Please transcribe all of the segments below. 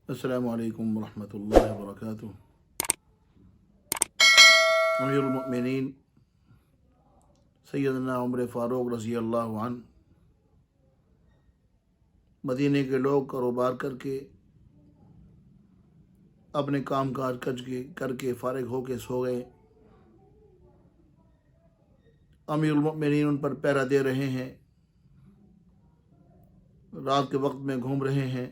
السلام علیکم ورحمۃ اللہ وبرکاتہ۔ امیر المؤمنین سیدنا عمر فاروق رضی اللہ عنہ مدینے کے لوگ کاروبار کر کے اپنے کام کاج کر کے فارغ ہو کے سو گئے۔ امیر المؤمنین ان پر پہرا دے رہے ہیں، رات کے وقت میں گھوم رہے ہیں،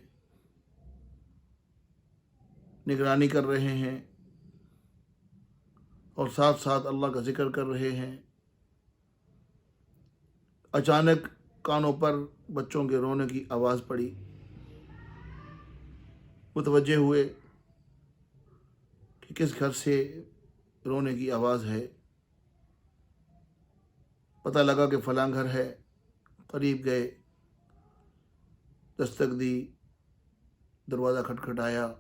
نگرانی کر رہے ہیں اور ساتھ ساتھ اللہ کا ذکر کر رہے ہیں۔ اچانک کانوں پر بچوں کے رونے کی آواز پڑی، متوجہ ہوئے کہ کس گھر سے رونے کی آواز ہے۔ پتہ لگا کہ فلاں گھر ہے، قریب گئے، دستک دی، دروازہ کھٹکھٹایا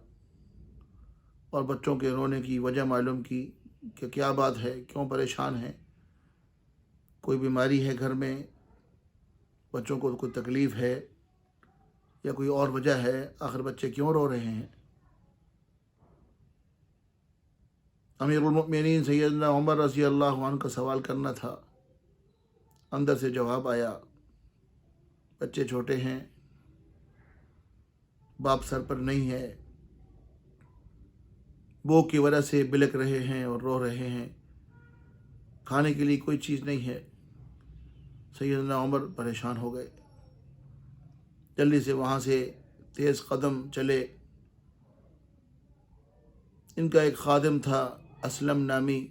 اور بچوں کے رونے کی وجہ معلوم کی کہ کیا بات ہے، کیوں پریشان ہیں، کوئی بیماری ہے گھر میں، بچوں کو کوئی تکلیف ہے یا کوئی اور وجہ ہے، آخر بچے کیوں رو رہے ہیں۔ امیر المؤمنین سیدنا عمر رضی اللہ عنہ کا سوال کرنا تھا، اندر سے جواب آیا، بچے چھوٹے ہیں، باپ سر پر نہیں ہے، بھوک کی وجہ سے بلک رہے ہیں اور رو رہے ہیں، کھانے کے لیے کوئی چیز نہیں ہے۔ سیدنا عمر پریشان ہو گئے، جلدی سے وہاں سے تیز قدم چلے۔ ان کا ایک خادم تھا اسلم نامی،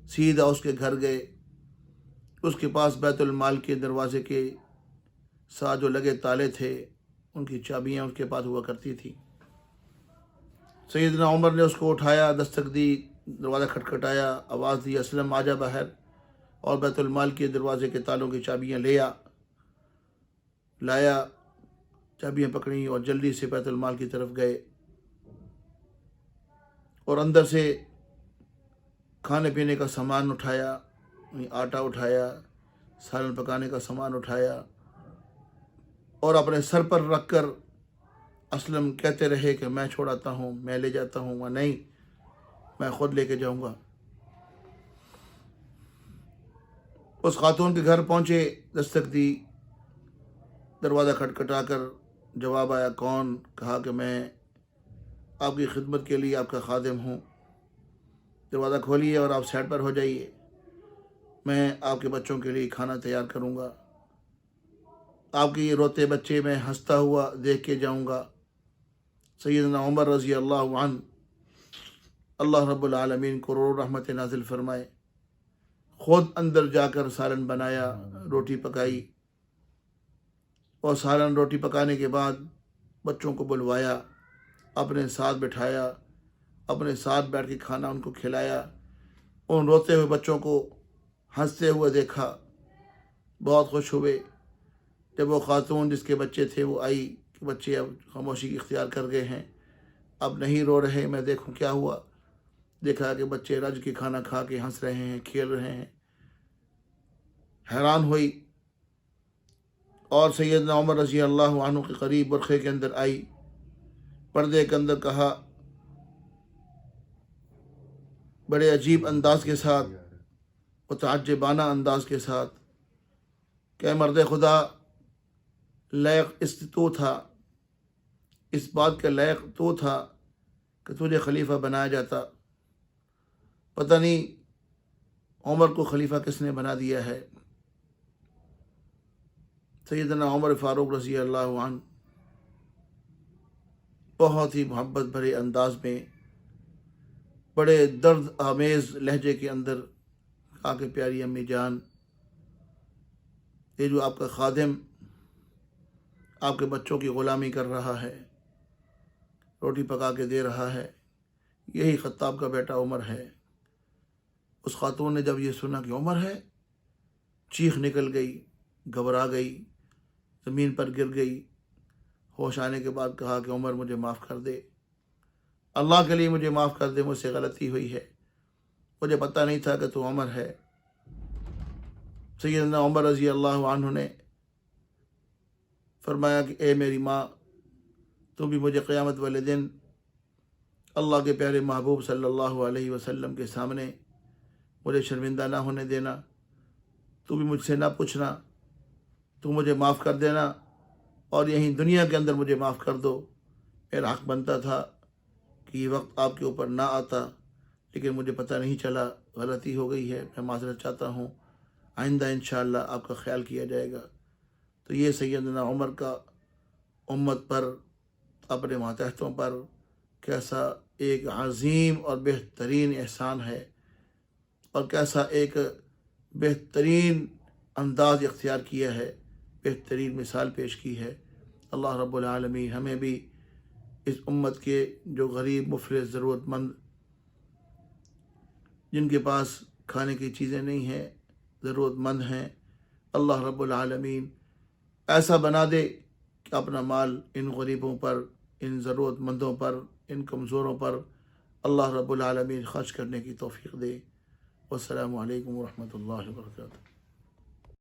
سیدھا اس کے گھر گئے۔ اس کے پاس بیت المال کے دروازے کے ساتھ جو لگے تالے تھے، ان کی چابیاں اس کے پاس ہوا کرتی تھی۔ سیدنا عمر نے اس کو اٹھایا، دستک دی، دروازہ کھٹکھٹایا، آواز دی، اسلم آجا باہر، اور بیت المال کے دروازے کے تالوں کی چابیاں لایا، چابیاں پکڑیں اور جلدی سے بیت المال کی طرف گئے اور اندر سے کھانے پینے کا سامان اٹھایا، آٹا اٹھایا، سالن پکانے کا سامان اٹھایا اور اپنے سر پر رکھ کر اسلم کہتے رہے کہ میں چھوڑاتا ہوں، میں لے جاتا ہوں، وہ نہیں، میں خود لے کے جاؤں گا۔ اس خاتون کے گھر پہنچے، دستک دی، دروازہ کھٹکھٹا کر جواب آیا، کون؟ کہا کہ میں آپ کی خدمت کے لیے آپ کا خادم ہوں، دروازہ کھولیے اور آپ سائڈ پر ہو جائیے، میں آپ کے بچوں کے لیے کھانا تیار کروں گا، آپ کے یہ روتے بچے میں ہنستا ہوا دیکھ کے جاؤں گا۔ سیدنا عمر رضی اللہ عنہ، اللہ رب العالمین کو کروڑ رحمت نازل فرمائے، خود اندر جا کر سالن بنایا، روٹی پکائی، اور سالن روٹی پکانے کے بعد بچوں کو بلوایا، اپنے ساتھ بٹھایا، اپنے ساتھ بیٹھ کے کھانا ان کو کھلایا۔ ان روتے ہوئے بچوں کو ہنستے ہوئے دیکھا، بہت خوش ہوئے۔ جب وہ خاتون جس کے بچے تھے وہ آئی کہ بچے اب خاموشی کی اختیار کر گئے ہیں، اب نہیں رو رہے، میں دیکھوں کیا ہوا۔ دیکھا کہ بچے رج کے کھانا کھا کے ہنس رہے ہیں، کھیل رہے ہیں، حیران ہوئی اور سیدنا عمر رضی اللہ عنہ کے قریب برقعے کے اندر آئی، پردے کے اندر کہا، بڑے عجیب انداز کے ساتھ، متعجبانہ انداز کے ساتھ، کہ مرد خدا، لائق تو تھا، اس بات کا لائق تو تھا کہ تجھے خلیفہ بنایا جاتا، پتہ نہیں عمر کو خلیفہ کس نے بنا دیا ہے۔ سیدنا عمر فاروق رضی اللہ عنہ بہت ہی محبت بھرے انداز میں، بڑے درد آمیز لہجے کے اندر کہا کہ پیاری امی جان، یہ جو آپ کا خادم آپ کے بچوں کی غلامی کر رہا ہے، روٹی پکا کے دے رہا ہے، یہی خطاب کا بیٹا عمر ہے۔ اس خاتون نے جب یہ سنا کہ عمر ہے، چیخ نکل گئی، گھبرا گئی، زمین پر گر گئی۔ ہوش آنے کے بعد کہا کہ عمر مجھے معاف کر دے، اللہ کے لیے مجھے معاف کر دے، مجھ سے غلطی ہوئی ہے، مجھے پتہ نہیں تھا کہ تو عمر ہے۔ سیدنا عمر رضی اللہ عنہ نے فرمایا کہ اے میری ماں، تو بھی مجھے قیامت والے دن اللہ کے پیارے محبوب صلی اللہ علیہ وسلم کے سامنے مجھے شرمندہ نہ ہونے دینا، تو بھی مجھ سے نہ پوچھنا، تو مجھے معاف کر دینا، اور یہیں دنیا کے اندر مجھے معاف کر دو۔ میرا حق بنتا تھا کہ یہ وقت آپ کے اوپر نہ آتا، لیکن مجھے پتہ نہیں چلا، غلطی ہو گئی ہے، میں معذرت چاہتا ہوں، آئندہ انشاءاللہ آپ کا خیال کیا جائے گا۔ تو یہ سیدنا عمر کا امت پر، اپنے ماتحتوں پر کیسا ایک عظیم اور بہترین احسان ہے، اور کیسا ایک بہترین انداز اختیار کیا ہے، بہترین مثال پیش کی ہے۔ اللہ رب العالمین ہمیں بھی اس امت کے جو غریب، مفلس، ضرورت مند، جن کے پاس کھانے کی چیزیں نہیں ہیں، ضرورت مند ہیں، اللہ رب العالمین ایسا بنا دے کہ اپنا مال ان غریبوں پر، ان ضرورت مندوں پر، ان کمزوروں پر اللہ رب العالمین خرچ کرنے کی توفیق دے۔ والسلام علیکم ورحمۃ اللہ وبرکاتہ۔